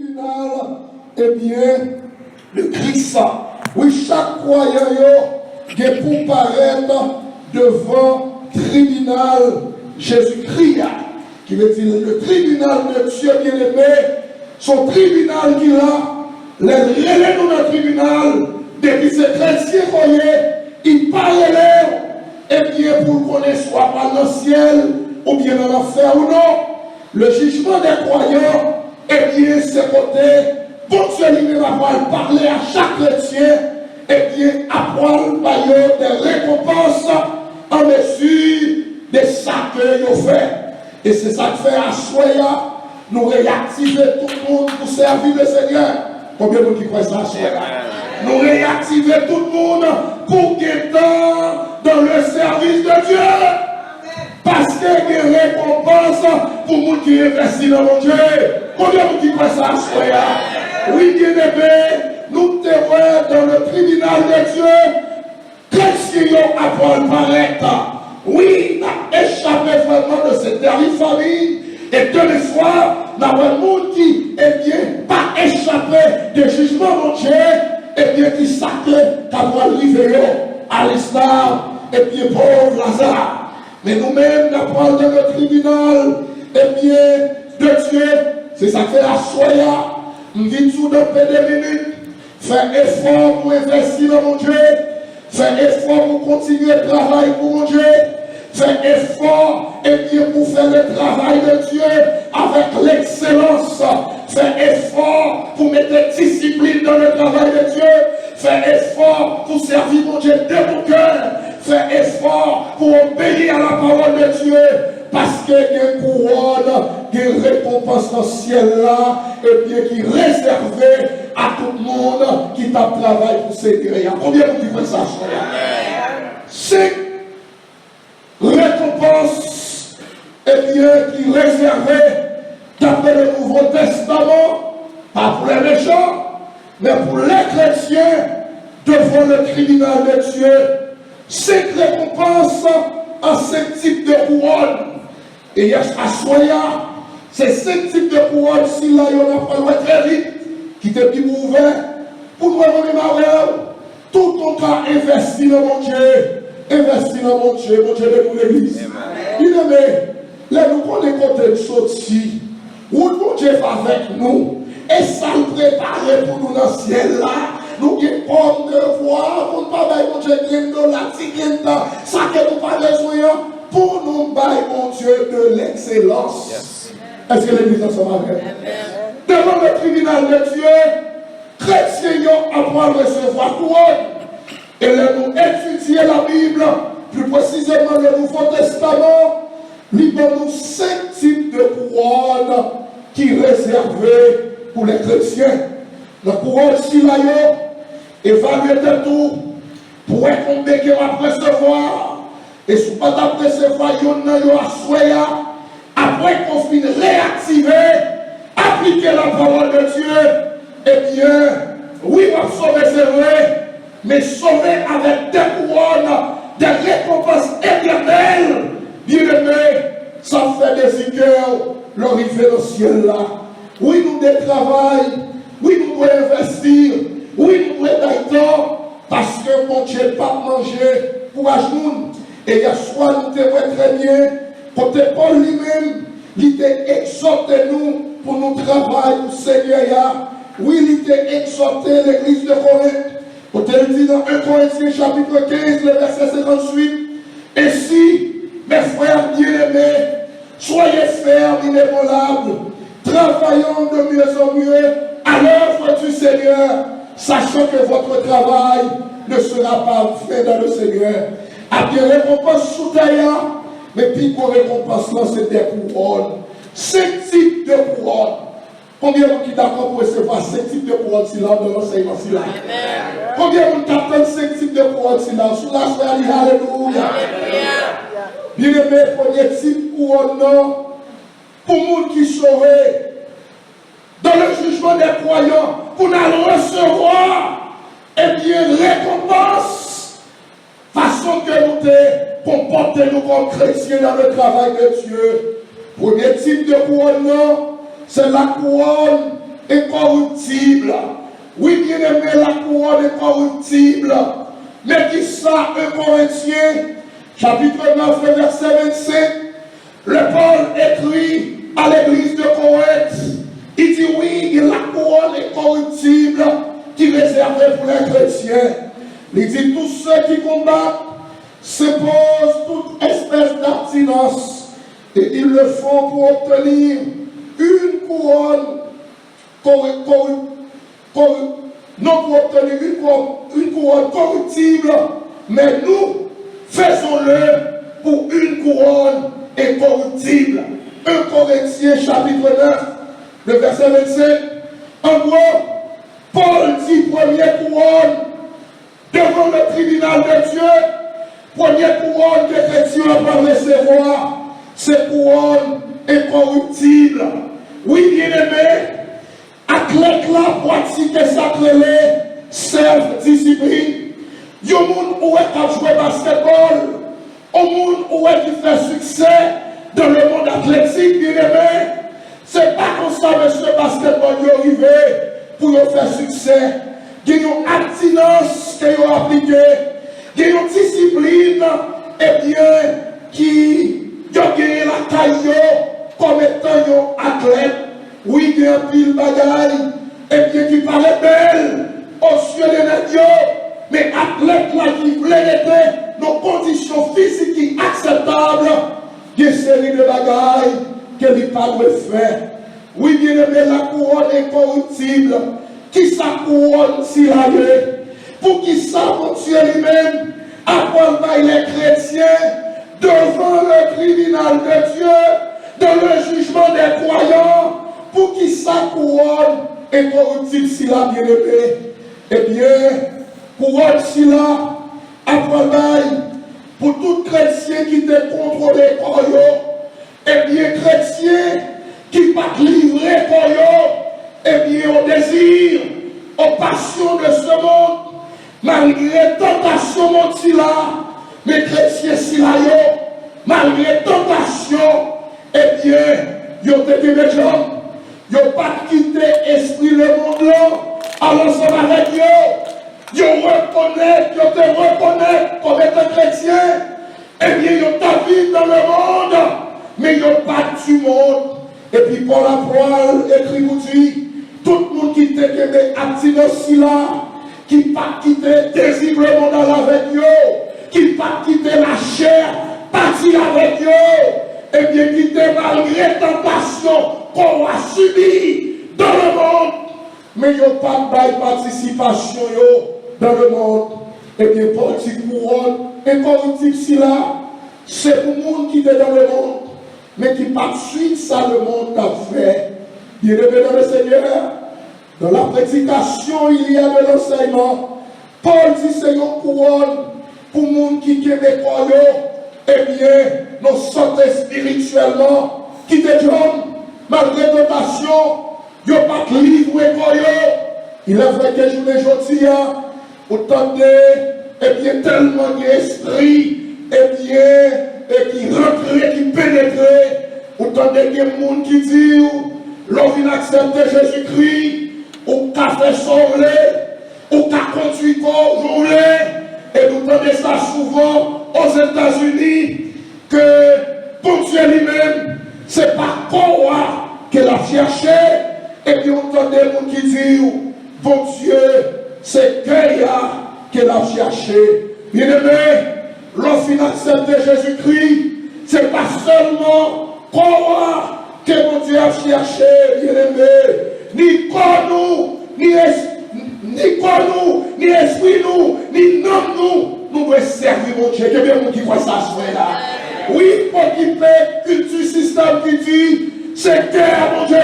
tribunal, eh bien, le Christ. Oui, chaque croyant est pour paraître devant tribunal Jésus-Christ, qui veut dire le tribunal de Dieu bien-aimé, son tribunal qu'il a, les relais dans le tribunal, depuis ces chrétiens il parle et bien pour qu'on ne soit pas dans le ciel, ou bien dans l'enfer ou non. Le jugement des croyants, eh bien, c'est côté, pour Dieu lui-même avoir parlé à chaque chrétien, eh bien, avoir des récompenses en mesure de ça que nous fait. Et c'est ça que fait à Soya, nous réactiver tout le monde pour servir le Seigneur. Combien de monde qui croit ça à Soya? Nous réactiver tout le monde pour guetter dans le service de Dieu. Parce qu'il y a des récompenses pour les gens qui investissent dans mon Dieu. Combien de monde qui croit ça à Soya? Oui, bien aimé, nous terrons dans le tribunal de Dieu. Chrétiens à paraître. Oui, nous avons échappé vraiment de cette dernière famille. Et de l'espoir, nous avons un monde qui, eh bien, pas échappé de jugement, mon Dieu, eh bien, qui sacré, qui a arrivé à l'islam, et bien, pauvre Lazare. Mais nous-mêmes, nous avons dans le tribunal, eh bien, de Dieu, c'est ça que fait la soya. Nous disons tout dans peu de minutes, faire effort pour investir dans mon Dieu, faire effort pour continuer le travail pour mon Dieu. Faire effort et bien pour faire le travail de Dieu avec l'excellence. Faire effort pour mettre discipline dans le travail de Dieu. Faire effort pour servir mon Dieu de mon cœur. Faire effort pour obéir à la parole de Dieu. Parce qu'il y a une couronne, une récompense dans le ciel là, et bien qui est réservée à tout le monde qui t'a travaillé pour Seigneur. Combien de vous ça? C'est récompense, eh bien, qui est réservée d'après le Nouveau Testament, pas pour les méchants, mais pour les chrétiens devant le tribunal de Dieu. Cette récompense en ce type de couronne. Et il y a à Soya, c'est ce type de couronne, si là, il y en a fallu très vite, qui était plus ouvert, pour nous avoir tout ton cas investi dans mon Dieu. Investir dans mon Dieu de toute l'église. Il aimé, là nous connaissons côté de sortie, où mon Dieu va avec nous, et ça nous prépare pour nous dans le ciel là. Nous avons de voir, pour ne pas bailler mon Dieu de la tigre, ça que nous pas besoin, pour nous bailler mon Dieu de l'excellence. Yes. Est-ce que l'église en sera avec? Devant le tribunal de Dieu, chrétiens apprennent à recevoir couronne. Et là, nous étudions la Bible, plus précisément le Nouveau Testament, nous avons 5 types de couronnes qui sont réservées pour les chrétiens. La couronne Silayo, évaluée de tout, pour être combien qu'on va recevoir, et si vous ne pouvez pas recevoir, il y a Soya, après qu'on finisse réactiver, appliquer la parole de Dieu, eh bien, oui, on va sauver, c'est vrai. Mais sauver avec des couronnes, des récompenses éternelles, bien aimé, ça fait des écœurs, l'arrivée au ciel là. Oui, nous devons travailler, oui, nous devons investir, oui, nous devons être parce que mon Dieu n'a pas mangé pour ajouter. Et il y a soit nous devons très bien, côté Paul lui-même, il a exhorté nous pour nous travailler pour le Seigneur. Oui, il a exhorté l'église de Corinthe. Quand il dit dans 1 Corinthiens chapitre 15, le verset 58, ainsi, mes frères bien-aimés, soyez fermes, inébranlables, travaillant de mieux en mieux à l'œuvre du Seigneur, sachant que votre travail ne sera pas fait dans le Seigneur. À des récompenses sous terre, mais puis pour récompense là, c'est des couronnes. 5 types de couronnes. Combien de gens qui d'accord pour recevoir 5 types de couronnes si là dans l'enseignement si là? Combien de gens qui attendent 5 types de couronnes si là? Sous la soirée, alléluia. Bien aimé, premier type couronne pour les gens qui sauraient dans le jugement des croyants, pour nous recevoir, eh bien, récompense, façon que nous te comporter nous comme chrétiens dans le travail de Dieu. Premier type de couronne, c'est la couronne incorruptible. Oui, bien aimé, la couronne incorruptible. Mais qui ça, 1 Corinthiens, chapitre 9, verset 25, le Paul écrit à l'église de Corinthe, il dit oui, il y a la couronne incorruptible qui est réservée pour les chrétiens. Il dit tous ceux qui combattent s'imposent toute espèce d'abstinence et ils le font pour obtenir une couronne non pour obtenir une couronne corruptible, mais nous faisons-le pour une couronne incorruptible. 1 Corinthiens chapitre 9, le verset 25. En gros, Paul dit première couronne devant le tribunal de Dieu, première couronne que les chrétiens peuvent recevoir, c'est couronne incorruptible. Oui, bien-aimé, athlète là, pratiquer sacré, self-discipline. Il y a des gens qui jouent basketball, au monde où est qui fait succès dans le monde athlétique, bien aimé. C'est pas comme ça, monsieur basketball, il est arrivé pour faire succès. Il y a une abstinence qui est appliquée, il y a une discipline, et bien, qui a gagné la taille comme étant un athlète. Oui, il y a un pile bagaille, et bien, qui paraît belle aux yeux des nadios, mais athlète là qui voulait être dans conditions physiques acceptables, il y a une série de bagailles que n'est pas de faire. Oui, bien aimé, la couronne incorruptible, qui sa couronne si rayée, pour qui ça, mon Dieu lui-même, accompagne les chrétiens devant le tribunal de Dieu, dans le jugement des croyants, pour qui sa couronne incorruptible si la bien aimé. Eh bien, couronne si la accompagne pour tout chrétien qui te contrôle les croyants, eh bien, chrétien qui pas livré croyants, eh bien, au désir, aux passions de ce monde, malgré tentation, mon si là, mes chrétiens si là, malgré tentation, eh bien, ils ont été des gens, ils n'ont pas quitté l'esprit le monde là, alors ensemble avec eux. Ils te reconnaissent comme étant chrétien, et bien ils ont ta vie dans le monde, mais ils n'ont pas du monde. Et puis Paul Apôtre écrit vous dit, tout le monde qui t'a quitté abstinence là, qui pas quitté désir le monde avec eux, qui pas quitté la chair, partir avec eux, et bien qui t'a malgré tentation qu'on a subi dans le monde, mais ils n'ont pas de participation dans le monde. Et bien, Paul dit couronne incorruptible si là, c'est pour le monde qui est dans le monde, mais qui pas suivre ça le monde a fait. Bien aimé dans le Seigneur, dans la prédication, il y a de l'enseignement. Paul dit c'est une couronne pour le monde qui est des croyants, et bien, nous santé spirituellement, qui est homme, malgré tentation, ils n'ont pas de livre et croyants. Il est vrai que je l'ai aujourd'hui, autant de, et bien tellement d'esprit, et bien, et qui rentre, qui pénètre, autant de gens qui disent, l'on vient accepter Jésus-Christ, ou qu'a fait sauver, ou qu'a conduit aujourd'hui, et nous entendons ça souvent aux États-Unis, que pour Dieu lui-même, c'est pas quoi qu'il a cherché, et puis on entend des gens qui disent, bon Dieu, c'est qu'elle a cherché. Bien aimé, lorsqu'il accepte Jésus-Christ, c'est pas seulement croire que mon Dieu a cherché, bien aimé, ni corps nous, ni esprit nous, ni nom nous devons servir mon Dieu. Que bien nous qui voit ça soit là. Oui, pour qu'il paie culture système qui dit, c'est cœur mon Dieu,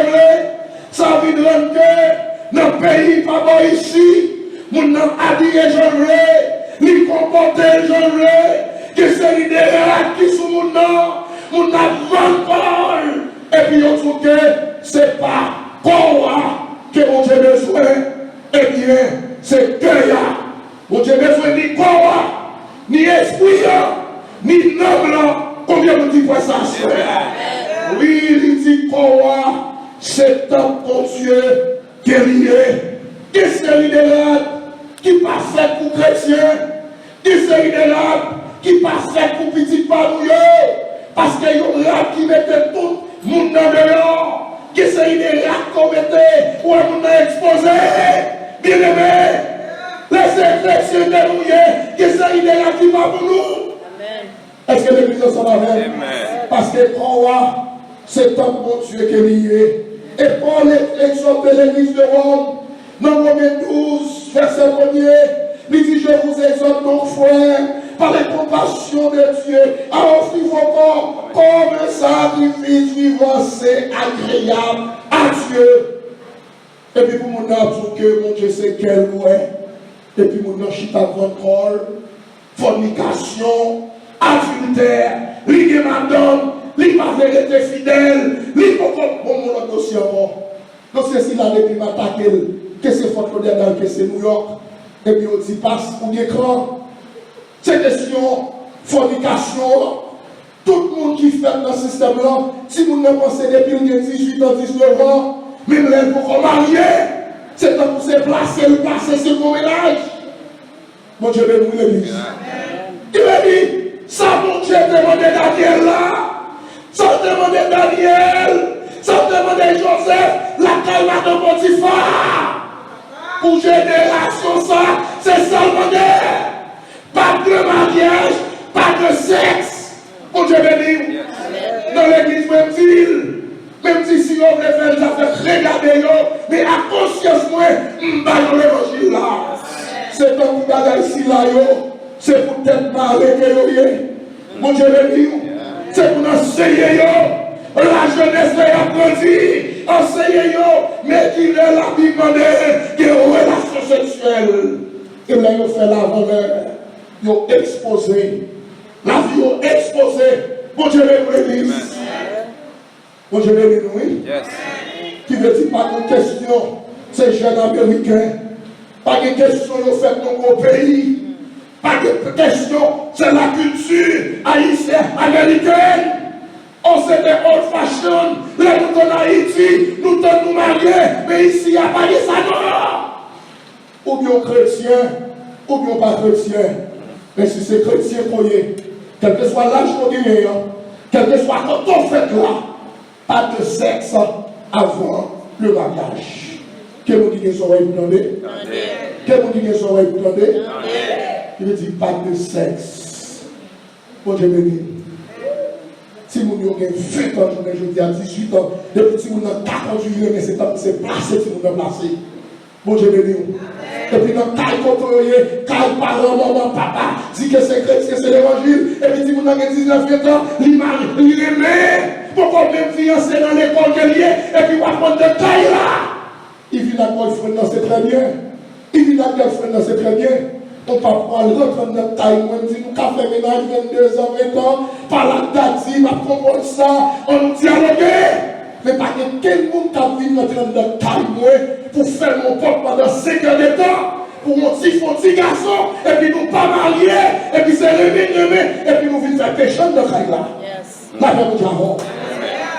ça veut dire que dans le pays, pas bon ici, mon nom habillé j'en ni comporté j'en que c'est l'idéal qui sous mon nom Paul. Et puis on trouve que c'est pas quoi que mon Dieu besoin, eh bien, c'est que mon Dieu besoin ni quoi, ni esprit, ni noble, combien nous disons ça? Oui, il dit quoi, c'est un bon Dieu guerriers, des séries de rades qui passent pour chrétiens, des séries de rades qui passent pour petits parouilles, parce qu'il y a un rade qui mettait tout le monde dans dehors, des séries de rades qu'on mettait pour un monde exposé, bien aimé, les chrétiens dérouillés, des séries de rades qui pas pour nous. Est-ce que l'église est ensemble avec? Parce que croire, c'est un bon Dieu qui est lié. Et Paul exhorte l'église de Rome, dans Romains 12, verset 1er, il dit: je vous exhorte donc, frères, par les compassions de Dieu, à offrir vos corps comme un sacrifice vivant, c'est agréable à Dieu. Et puis pour mon âme, que mon Dieu sait quel ouais. Et puis mon âme, chita contre fornication, adultère, ligue madame, ligue ma vérité fidèle, ligue mon dossier encore. Donc c'est si là depuis m'attaquer, que c'est Fort Lauderdale, que c'est New York, et puis on dit passe ou écran. C'est question fornication. Tout le monde qui fait dans ce système-là, si vous ne pensez depuis 18 ans, 19 ans, même les pour marier, c'est quand vous êtes placé, le placé, c'est mon ménage. Mon Dieu, bénis l'église. Il a dit, ça, mon Dieu, demandait Daniel là, ça demandait Daniel, ça demandait Joseph, la calme de Potiphar. Pour génération, ça, c'est ça le modèle. Pas de mariage, pas de sexe. Mon Dieu béni. Dans l'église, même si on veut faire des affaires, regardez, mais à conscience, moi, dans l'évangile là. C'est un coup d'agay ici là, c'est pour peut-être parler que yo. Mon Dieu béni. C'est pour enseigner yo. La jeunesse a grandi. Enseigner yo. Mais qu'il est la Bible qui est une relation sexuelle. Et là, ils fait la valeur. Ils ont exposé. La vie ont exposé. Mon Dieu béni l'église. Mon Dieu béni oui. Qui veut dire pas de question. Ces jeunes américains. Pas de question de fait dans nos pays. Pas de question, c'est la culture haïtienne, américaine. On s'est des old fashion. Là, nous sommes en Haïti, nous sommes nous mariés, mais ici, il n'y a pas de ça, non. Ou bien chrétien, ou bien pas chrétien. Mais si c'est chrétien qu'on est, quel que soit l'âge qu'on est, quel que soit quand on fait là, pas de sexe avant le mariage. Quel vous dit que ça va vous demander? Quel vous dit que ça va vous demander? Il dit pas de sexe. Bon Dieu béni. Si vous avez 20 ans, je dis à 18 ans, depuis si vous avez 40 juillet, mais c'est placé si vous avez placé. Bon Dieu béni. Et puis dans le quand parents, maman, papa, dit que c'est chrétien, c'est l'évangile, et puis si vous avez 19 ans, il aimait. Pourquoi même fiancé dans l'école de lié, et puis vous apprendre de taille là. Il vit la boyfriend, c'est très bien. Il vit la girlfriend, c'est très bien. On peut prendre l'autre de notre taille, on dit nous avons fait ménage 22 ans, 20 ans, par la date, on va comprendre ça, on nous dialogue. Mais pas que quel monde qui a vu notre taille pour faire mon pote pendant 5 ans de temps, pour mon petit garçon, et puis nous pas mariés, et puis c'est remis, et puis nous venons faire péché de taille là. Là, nous avons.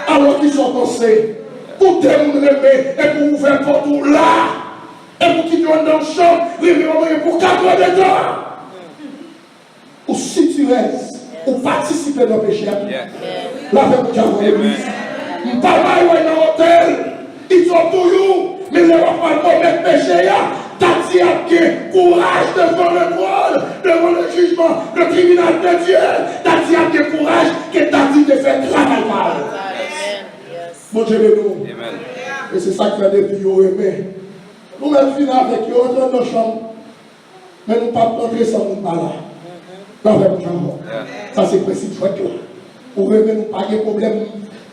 Alors qu'ils sont pensés, pour te lever, et pour ouvrir pour là. Et pour qu'ils viennent dans le champ, pour 4 heures de temps. Ou si tu restes, ou participer dans le péché. La paix pour Dieu, l'église. Nous ne parlons pas dans l'hôtel. Ils sont toujours, mais les enfants commettent péché. T'as dit à courage devant le trône, devant le jugement, le tribunal de Dieu. T'as dit à courage que t'as dit de faire travail mal. Mon Dieu de nous. Et c'est ça que fait des filles aimés. Nous même finir avec eux, on dans nos chambres. Mais nous ne pouvons pas entrer sans nous parler. Là, ça c'est principe chouette là. Ou même nous pas de problème.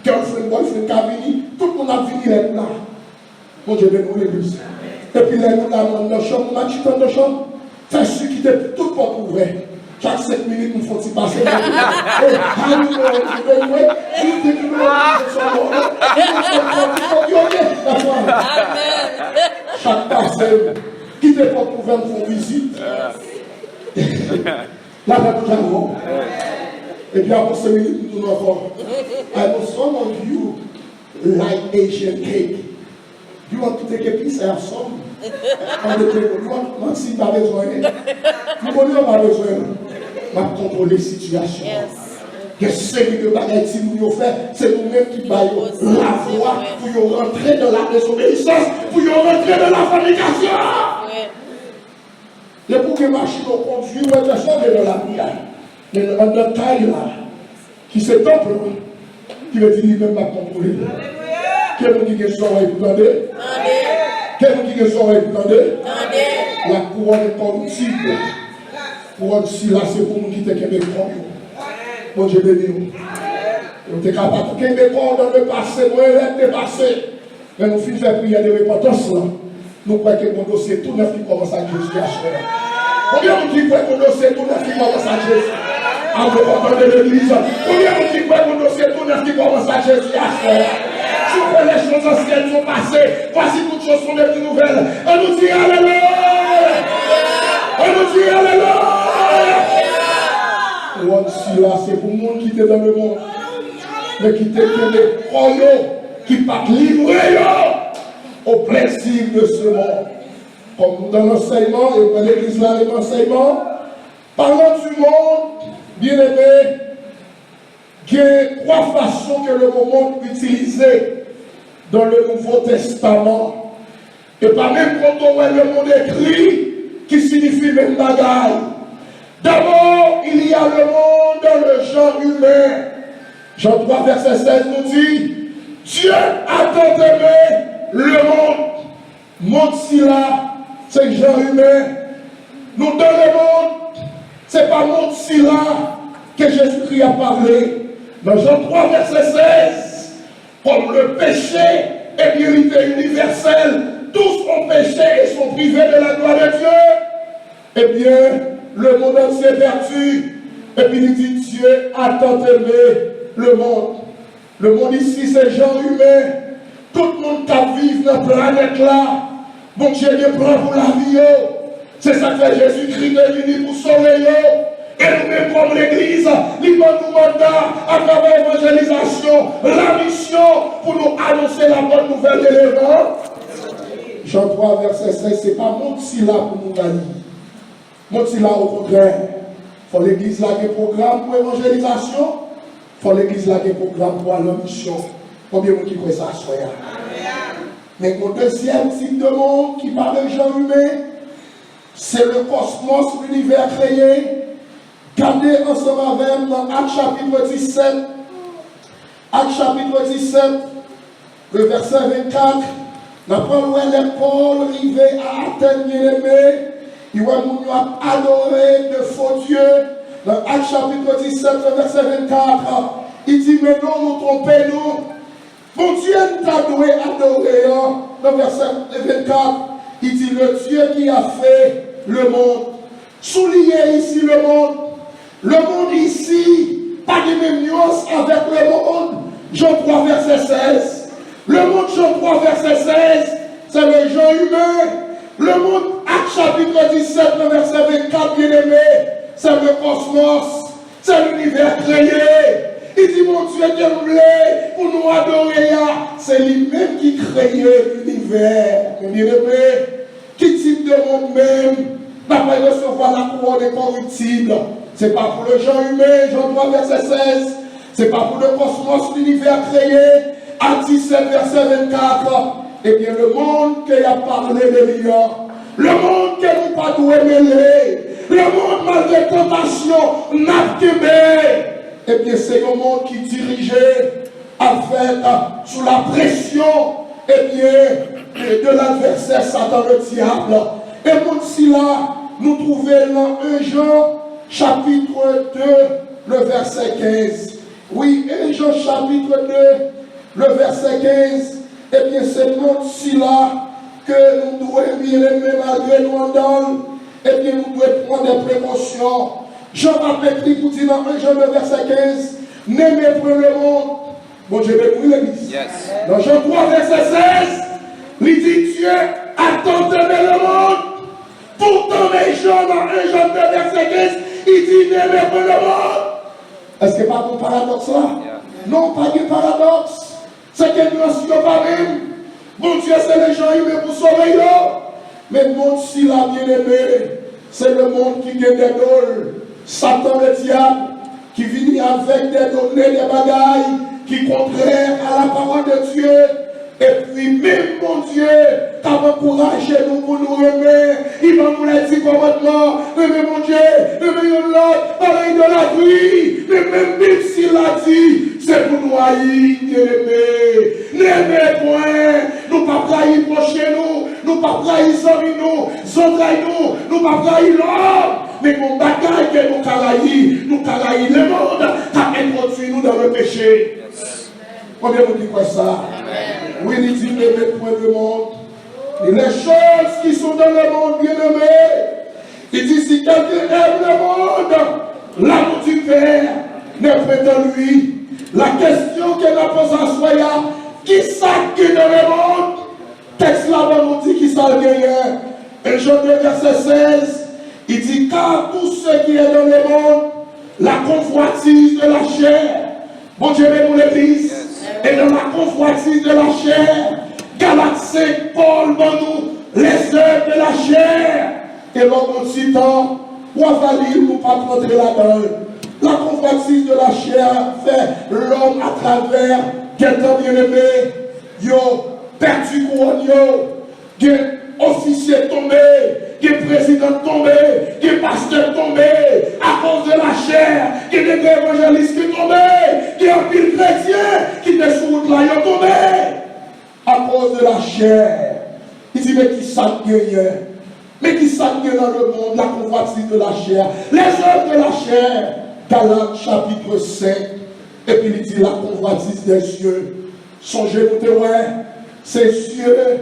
Girlfriend, boyfriend, qui a venu, tout le monde a venu là. Mon Dieu, nous l'église. Et puis là, nous avons dans nos chambres, nous avons dans nos chambres. Fais ce qui était tout porte ouverte. Chaque 5 minutes, nous faut-il passer. Chaque personne qui te porte ouverte pour visite. Là, nous avons. Et puis après 5 minutes, nous avons. I know some of you like Asian cake. You want to take a piece and have some? On the table. You want to see pas besoin. Vous connaissez pas besoin. Ma contrôler la situation. Que celui de bagaille si nous fait, c'est nous-mêmes qui baillons la voie pour rentrer dans la désobéissance, pour rentrer dans la fornication. Et pour que machine au conduit, on va changer dans la vie. Mais dans notre taille là, qui se temple, qui veut dire lui-même pas contrôler. Quel qui est sorti pour demander? Quel qui est sorti pour demander? La couronne est corruptible. La couronne si là, c'est pour nous qui te qu'elle bon Dieu béni nous. Nous sommes capables de faire dans le passé, nous sommes dépassés. Mais nous faisons faire prière de repentance là. Nous croyons que mon dossier tout neuf qui commence à Jésus à faire. Combien de gens croient que mon dossier tout neuf qui commence à Jésus? En repentant de l'église. Combien de gens croient que mon dossier tout neuf qui commence à Jésus à faire? Si vous voyez les choses anciennes sont passées, voici toutes choses sont devenues nouvelles. On nous dit Alléluia! On nous dit Alléluia! Si là, c'est pour le monde qui était dans le monde, mais qui était les croyants, qui pas livrés au plaisir de ce monde. Comme dans l'enseignement, et dans l'église là, l'enseignement, parlant du monde, bien aimé, il y a trois façons que le monde utilisait dans le Nouveau Testament. Et pas même quand on voit le monde écrit, qui signifie même bagaille. D'abord, il y a le monde dans le genre humain. Jean 3, verset 16 nous dit, Dieu a tant aimé le monde. Monde si là, c'est le genre humain. Nous dans le monde, c'est pas monde si là que Jésus-Christ a parlé. Dans Jean 3, verset 16, comme le péché est vérité universelle, tous ont péché et sont privés de la gloire de Dieu. Eh bien, le monde s'est perdu. Et puis il dit Dieu a tant aimé le monde. Le monde ici, c'est genre humain. Tout le monde qui vit dans la planète là. Bon Dieu est prend pour la vie. C'est ça que fait Jésus-Christ est venu pour sauver. Et nous-mêmes comme l'Église, il va nous mandat à travers l'évangélisation, la mission pour nous annoncer la bonne nouvelle de l'évangile. Jean 3, verset 16, c'est pas mon petit là pour nous gagner. Mon petit là au contraire. Il faut l'Église là qui programme pour l'évangélisation. Il faut l'Église là qui programme pour la mission. Combien de gens qui croient ça soya? Mais mon deuxième type de monde qui parle de gens humains, c'est le cosmos, l'univers créé. Gardez ensemble avec dans Actes chapitre 17. Actes chapitre 17, le verset 24. D'après où les Paul arrivés à Athènes, bien-aimés, ils ont adoré de faux dieux. Dans Actes chapitre 17, le verset 24, il dit, mais non, nous trompez-nous. Mon Dieu t'a doué adorer. Dans le verset 24, il dit, le Dieu qui a fait le monde. Soulignez ici le monde. Le monde ici, pas de même nuance avec le monde. Jean 3, verset 16. Le monde, Jean 3, verset 16, c'est le genre humain. Le monde, Actes chapitre 17, le verset 24, bien-aimé, c'est le cosmos, c'est l'univers créé. Il dit, mon Dieu, Dieu voulait pour nous adorer. C'est lui-même qui créait l'univers. Bien-aimé, qui type de monde même, n'a pas recevoir la couronne corruptible. Ce n'est pas pour le genre humain, Jean 3, verset 16. Ce n'est pas pour le cosmos, l'univers créé. Actes 17, verset 24. Eh bien, le monde qui a parlé de l'IA, le monde qui nous pas doué mêler, le monde malgré tentation, n'a qu'aimé. Eh bien, c'est le monde qui dirigeait avec, sous la pression, eh bien, de l'adversaire Satan le diable. Et monde si là, nous trouvons dans 1 Jean, chapitre 2, le verset 15. Oui, 1 Jean, chapitre 2, le verset 15. Eh bien, c'est le monde si là, que nous devons bien aimer malgré nous en donne. Eh bien, nous devons prendre des précautions. Jean a écrit pour dire dans 1 Jean, le verset 15, n'aimez pas le monde. Bon Dieu, bénis l'église. Yes. Dans Jean 3, verset 16, il dit Dieu a tant aimé le monde. Pourtant, les gens dans 1 Jean 2, verset 15, il dit n'aimez pas le monde. Est-ce que pas un paradoxe là? Yeah. Non, pas de paradoxe. C'est que nous ne sommes pas même. Mon Dieu, c'est les gens qui aiment pour sauver. Mais le monde, s'il a bien aimé, c'est le monde qui gagne des dôles. Satan, le diable, qui vient avec des données, des bagailles, qui contraires à la parole de Dieu. Et puis, même mon Dieu, qui a encouragé nous pour nous aimer, il va nous les dire commandement. Mais mon Dieu, mais l'autre, par l'idolâtrie. Mais même s'il l'a dit, c'est pour nous haïr, bien-aimés. N'aimez point, nous pas trahir prochain nous pas trahir nous pas trahir l'homme. Mais mon bagaille que nous trahir le monde, qui a introduit nous dans le péché. Combien vous dites quoi ça? Oui, il dit n'aimez point le monde. Et les choses qui sont dans le monde, bien-aimés, il dit si quelqu'un aime le monde, l'amour du Père n'est près de lui. La question qu'elle a posée à Soya, qui ça qui est dans le monde? Texte là-bas nous dit qui ça le gagne. Et Jean 2, verset 16, il dit car tout ce qui est dans le monde, la convoitise de la chair, bon Dieu, nous l'église, et dans la convoitise de la chair, Galates 5, Paul dans nous les œuvres de la chair. Et l'homme aussi temps, pour avaler, nous pas rentrer là-dedans. La convoitise de la chair fait l'homme à travers quelqu'un bien-aimé, yo, perdu couronne, yo, officier tombé, qui est président tombé, qui est pasteur tombé, à cause de la chair, qui est des évangélistes qui tombé, qui est un pile chrétien, qui est sur route là, ils ont tombé, à cause de la chair. Il dit, mais qui s'agueille, mais qui s'agueille dans le monde, la convoitise de la chair, les œuvres de la chair, Galates chapitre 5, et puis il dit, la convoitise des cieux, songez-vous, c'est cieux,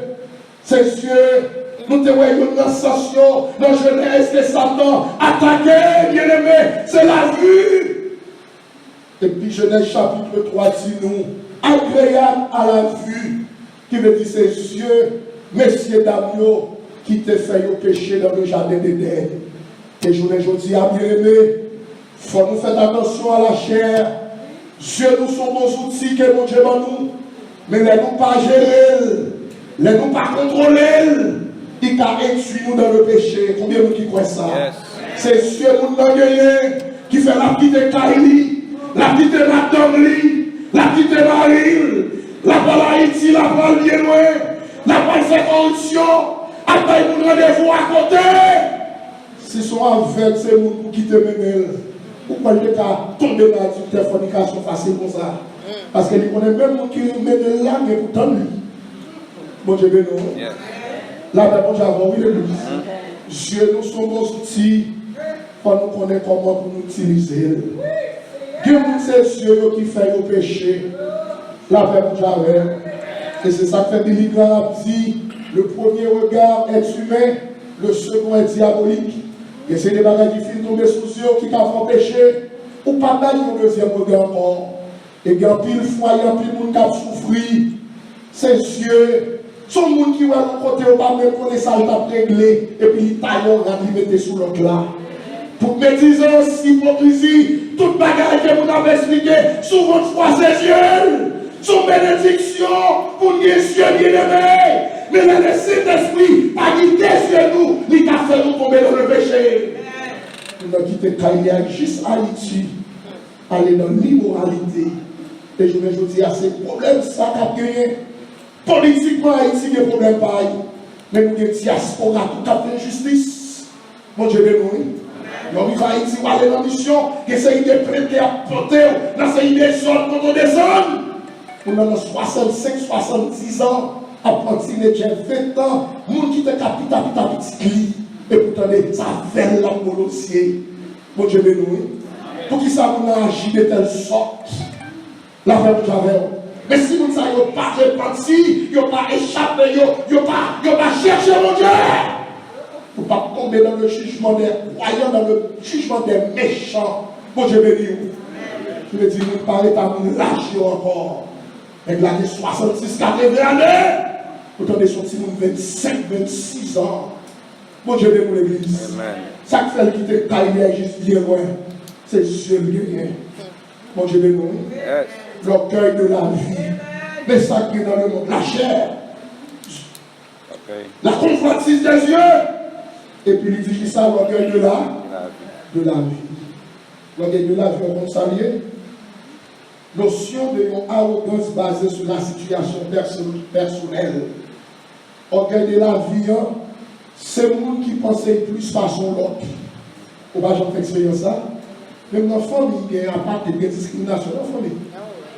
nous te voyons dans sensation, dans jeunesse de Satan, attaqué, bien-aimé, c'est la vue. Et puis Genèse chapitre 3 dit nous, agréable à la vue, qui veut dire c'est cieux, messieurs d'Amio, qui te fait au péché dans le jardin d'Éden. Et je vous dis à bien-aimé, il faut nous faire attention à la chair. Dieu nous sont nos outils que mon Dieu nous, mais les nous pas gérer, les nous pas contrôler. Il a exclu nous dans le péché. Combien de nous qui croient ça? Yes. C'est Dieu nous qui fait la petite Kaili, la petite Madame, la petite Marie, la parole Haïti, la parole bien loin, la parole fait corruption, après nous rendez-vous à côté. Si sont avec ces gens qui te mènent, pourquoi ils peuvent tomber dans une fornication facile comme ça? Parce que les connaissent même qui mènent là, mais pourtant lui. Bon Dieu béni. Là, bon Dieu avant, oui, l'église. Dieu nous sommes nos outils pour nous connaître comment pour nous utiliser. Dieu nous c'est Dieu qui fait nos péchés. La paix pour Javel. Et c'est ça que fait Billy Graham dit, le premier regard est humain, le second est diabolique. Et c'est des bagages qui finissent tomber sous yeux qui font péché, ou pas d'aller au deuxième regard encore. Et il y a pile fois, il y a pile monde qui a souffert. C'est Dieu. Son monde qui va à côté, on va même connaître ça, il t'a réglé, et puis il taille, on va lui mettre sous l'autre là. Pour médisance, hypocrisie, toute bagaille que vous avez expliqué, sur votre foi, c'est Dieu. Son bénédiction pour nous, Dieu bien-aimé. Mais le Saint-Esprit a guidé sur nous, il a fait nous tomber dans le péché. Nous avons quitté Kaïlia, juste Haïti, aller dans l'immoralité. Et je me dis, à ces problèmes, ça a gagné. Politiquement, Haïti, il y a des problèmes pareils. Mais nous avons des diaspora pour capter justice. Mon Dieu, béni. Nous avons Haïti, on va aller dans la mission, essayer de prêter à porter dans ces idées zones contre des zones. Nous avons 65, 70 ans. Apprenti les gens 20 ans, moun qui te capita petit et pourtant ça fait la dossier. Bon Dieu béni. Pour qui ça nous agit de telle sorte. La veille de Javel. Mais si vous ne savez pas repenti, vous n'avez pas échappé, vous n'avez pas cherché mon Dieu. Vous ne pas tomber dans le jugement des croyants, dans le jugement des méchants. Bon Dieu béni. Je veux dire, nous ne parlons pas de lâcher encore. Avec l'année 66, 80 années. Autant de sorties, 25, 26 ans. Bon Dieu béni pour l'église. Ça qui fait quitter Kaïlia juste bien loin. C'est Dieu bien. Bon Dieu béni. L'orgueil de la vie. Mais ça qui est dans le monde. La chair. La convoitise des yeux. Et puis il dit qu'il ça, l'orgueil de la vie. L'orgueil de la vie, on s'allie. Notion de une arrogance basée sur la situation personnelle. Orgueil de la vie, c'est le monde qui pensait plus façon l'autre. On va jamais faire expérience ça. Même dans la famille, il y a un part de discrimination dans la famille.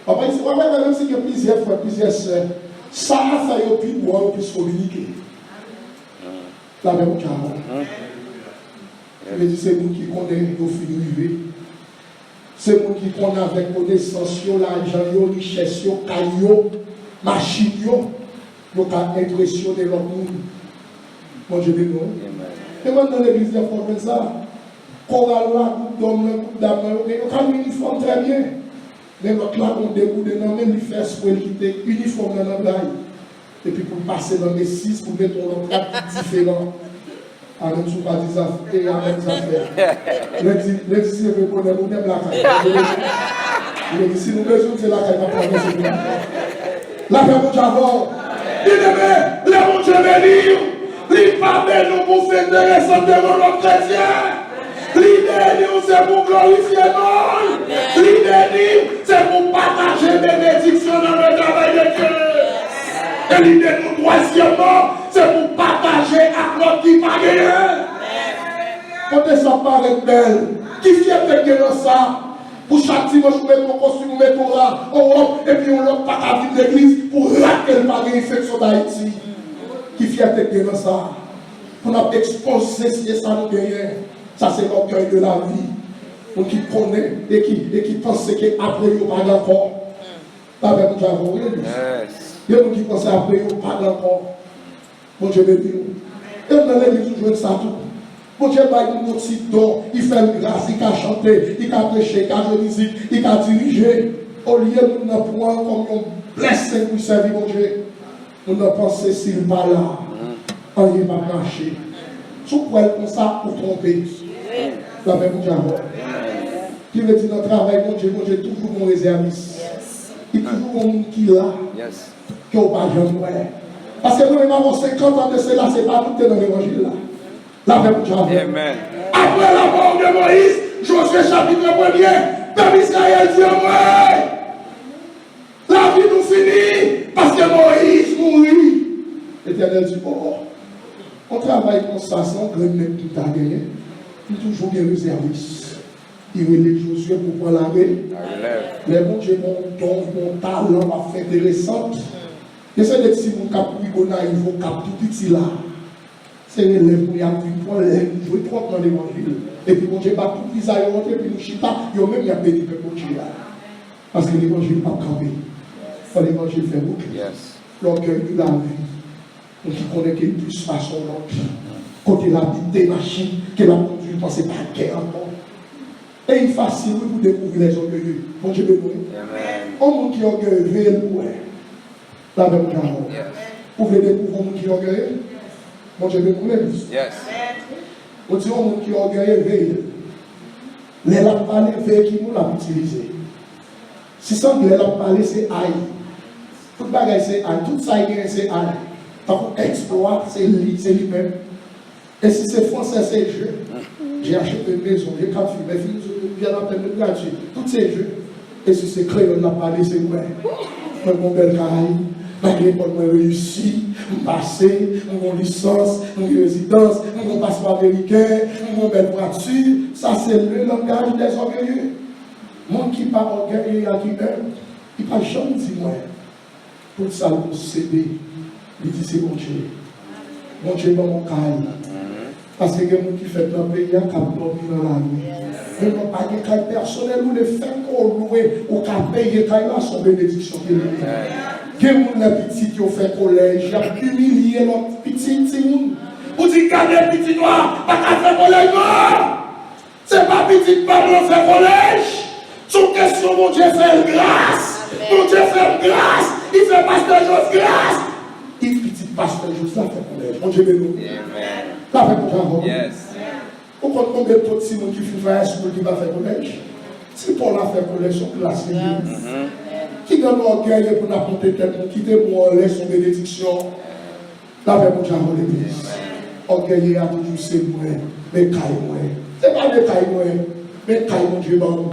Papa, il dit, même s'il y a plusieurs frères, plusieurs sœurs, ça a fait au plus boire, au plus communiquer. La même chose. Il dit, c'est nous qui connaissons nos filles rivées. C'est nous qui connaissons avec connaissance, l'argent, la richesse, le caillou, la machine, nous avons impressionné l'autre monde. Moi, je dis non. Et moi, dans l'église, il faut faire ça. Choral là, groupe d'hommes, groupe d'âmes, on a un uniforme très bien. Mais l'autre là, on dégoûte dans même il fait pour quitter uniforme dans la blague. Et puis pour passer dans les 6, pour mettre l'autre cap différent. Alors, je ne pas dire ça, et il y a même affaires. L'exil veut connaître, nous même la caille. Il dit, si nous besoin, c'est la caille, pas prendre ce plan. La paix, mon Dieu, bien-aimé, le mon Dieu béni, il pas de nous pour faire intéressant devant notre chrétien. L'idée, c'est pour glorifier nous. L'idée, c'est pour partager des bénédictions dans le travail de Dieu. Et l'idée, nous, troisièmement, c'est pour partager avec notre qui va gagner. Quand ça paraît belle, qui vient de gagner ça? Pour chaque dimanche, nous mettons costume, nous mettons là, et puis on l'a pas à vivre l'église pour rater le pari infection d'Haïti. Qui vient de gagner ça? Pour nous exposer ce ça nous gagne. Ça, c'est l'orgueil de la vie. Pour qui connaît et qui pense qu'après, il n'y a pas encore. Pas même nous avons eu. Il y a des gens qui pensent qu'après, il n'y a pas encore. Mon Dieu béni. Et dans l'église, nous jouons ça tout. Mon Dieu, il nous aussi don. Il fait une grâce, il a chanté, il a prêché, il a joué musique, il a dirigé. Au lieu de nous prendre comme on blessé pour servir mon Dieu, nous ne pensons s'il n'est pas là, on n'y va pas marcher. Tout quoi comme ça pour tromper. La même Dieu. Qui veut dire notre travail, mon Dieu, toujours mon réserviste. Il y a toujours un monde qui est là. Qui n'a pas jamais. Parce que nous avons 50 ans de cela, ce n'est pas tout dans l'évangile là. La même Dieu. Après la mort de Moïse, Josué chapitre 1er, peuple Israël dit en moi. La vie nous finit parce que Moïse mourit. L'Éternel dit, oh, on travaille comme ça sans grenade tout à gagner. Il y a toujours des réservistes. Il relève Josué pour prendre la main. Mais bon Dieu, mon don, mon talent va faire intéressant. Et c'est des petits qui ont ils vont cap tout petit là. C'est les élèves qui ont joué trop dans l'évangile. Et puis mon Dieu va tout visage et puis nous chita, ils ont même béni le bon Dieu là. Parce que l'évangile n'est pas campé. L'évangile fait beaucoup. L'orgueil de la vie. Donc il connaît qu'il plus façon l'autre. Côté la vie des machines, que la conduite, pensez pas guerre encore. Et il est facile pour découvrir les orgueilleux. Bon Dieu béni. Un monde qui est orgueilleux, la même parole. Vous voulez découvrir un monde qui est orgueilleux? Bon Dieu béni. On dit un monde qui est orgueilleux, veille. Les lampes parlées, veille qui nous l'a utilisé. Si ça, les lampes parlées, c'est aïe. Tout bagage, c'est aïe. Tout ça, c'est aïe. Par exploit, c'est lui-même. Et si c'est français, c'est jeu. J'ai acheté une maison, j'ai 4 filles, mes filles viennent à peine de gratuit. Tous ces jeux. Et si c'est créole, la parler, c'est moi. Moi, mon bel Caraïbe, malgré que moi réussi, mon passé, mon licence, mon résidence, mon passeport américain, mon belle voiture, ça c'est le langage des orgueilleux. Mon qui parle orgueilleux à qui même, il parle jamais dit moi. Pour ça, vous cédez. Il dit c'est mon Dieu. Mon Dieu dans mon caille. Parce que les gens qui font dans le pays, ils ont dormi dans la nuit. Ils n'ont pas de caille personnel ou de faire qu'on loue ou qu'on paye les cailles là, sont bénédictions. Les gens qui ont fait collège, ils ont humilié leurs petits. Vous dites qu'à des petits noirs, pas qu'à faire collège noir. Ce n'est pas petit parents faire collège. Sous question, mon Dieu fait grâce. Mon Dieu fait grâce. Il fait pasteur Jos grâce. Il petit pasteur Jos là fait collège. Mon Dieu béni. Ça fait pour ça. Au compte combien de petits gens qui font faire school qui va faire collège? Si Paul a fait collège sur classe, qui donne l'orgueil pour n'apporter quelqu'un, qui démoile son bénédiction. La paix pour Dieu, l'église. Orgueil a toujours c'est moi, mais caille moi. C'est pas des caille moi, mais caille mon Dieu, bon.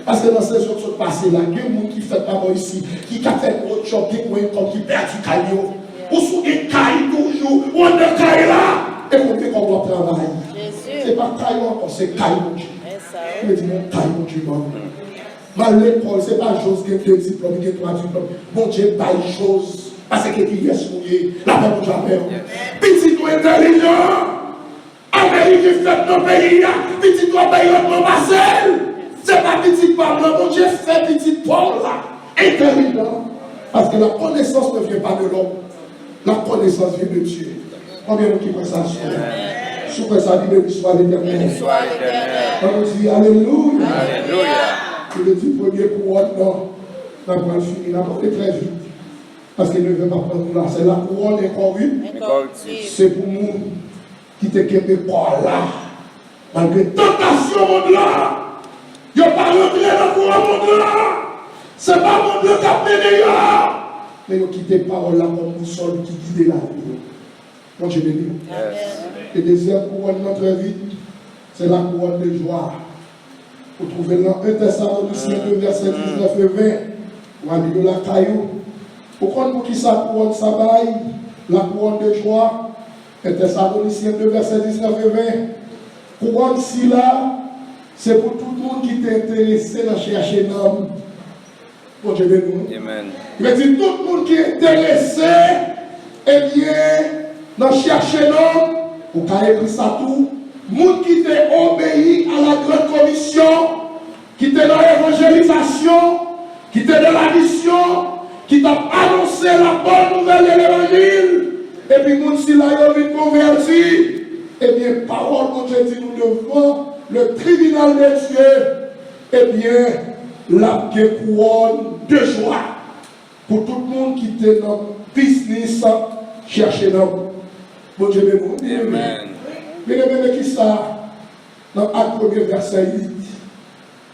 Parce que dans ces autres passés là, il y a des gens qui fait pas ici, qui a fait autre chose, qui perd du caille. Ou sous des cailles toujours, ou on est caille là. Écoutez comment on travaille. C'est pas caille encore, c'est caille mon Dieu. Je dis mon caille mon Dieu, bon. Dans l'école, ce n'est pas chose qui est deux diplômes, qui est trois diplômes. Bon Dieu, pas une chose. Parce que qui est souillé, la paix pour jamais. Petit nous intelligent. Amérique qui fait nos pays, petit nous payer notre Marcel. Ce n'est pas petit Pablo, bon Dieu fait petit Paul là. Intelligent. Parce que la connaissance ne vient pas de l'homme. La connaissance vient de Dieu. Combien de qui pensent ça? Souffre ça, dit de l'histoire l'éternel. On dit Alléluia. Alléluia. C'est le petit premier couronne, non. On va finir, on va très vite. Parce qu'il ne veut pas prendre là. C'est la couronne incorruptible. C'est pour nous qui te quittent par là. Malgré tentation, monde là. Il n'y a pas rentré dans la couronne, monde là. Ce n'est pas monde là qui a fait d'ailleurs. Mais nous quittons par là comme boussole qui guide la vie. Mon Dieu béni. Et deuxième couronne, très vite, c'est la couronne de joie. Vous trouvez dans 1 Thessaloniciens 2, verset 19 et 20. Ou à de la caillou. Pourquoi pour qui ça couronne ça baille? La couronne de joie. 1 Thessaloniciens 2, verset 19 et 20. Couronne si là, c'est pour tout le monde qui est intéressé à chercher un homme. Bon Dieu béni. Amen. Il veut dire tout le monde qui est intéressé, eh bien, dans chercher un homme, vous avez écrit ça tout. Monde qui t'a obéi à la grande commission, qui t'a dans l'évangélisation, qui t'a dans la mission, qui t'a annoncé la bonne nouvelle de l'évangile, et puis monde si là il a envie de convertir, eh bien, parole mon Dieu dit nous devons le tribunal de Dieu, eh bien, la couronne de joie pour tout le monde qui était dans le business, chercher l'homme. Bon Dieu, amen. Mais qui ça, dans Acte 1er, verset 8,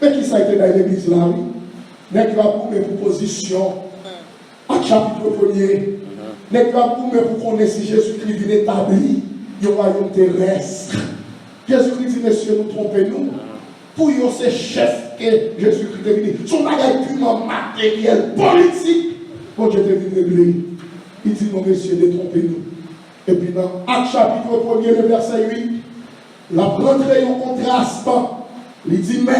mais qui ça a été dans l'église là, oui? N'est-ce pas pour mes propositions, Acte chapitre 1er, n'est-ce pas pour mes pour connaître si Jésus-Christ vient établir le royaume terrestre. Jésus-Christ dit, messieurs, nous trompez-nous. Pour eux, c'est chef que Jésus-Christ est venu. Son bagage purement matériel, politique. Quand Dieu est venu régler, il dit, non, messieurs, détrompez-nous. Et puis dans Acte chapitre 1er, le verset 8, la rentrée en contraste, il dit, mais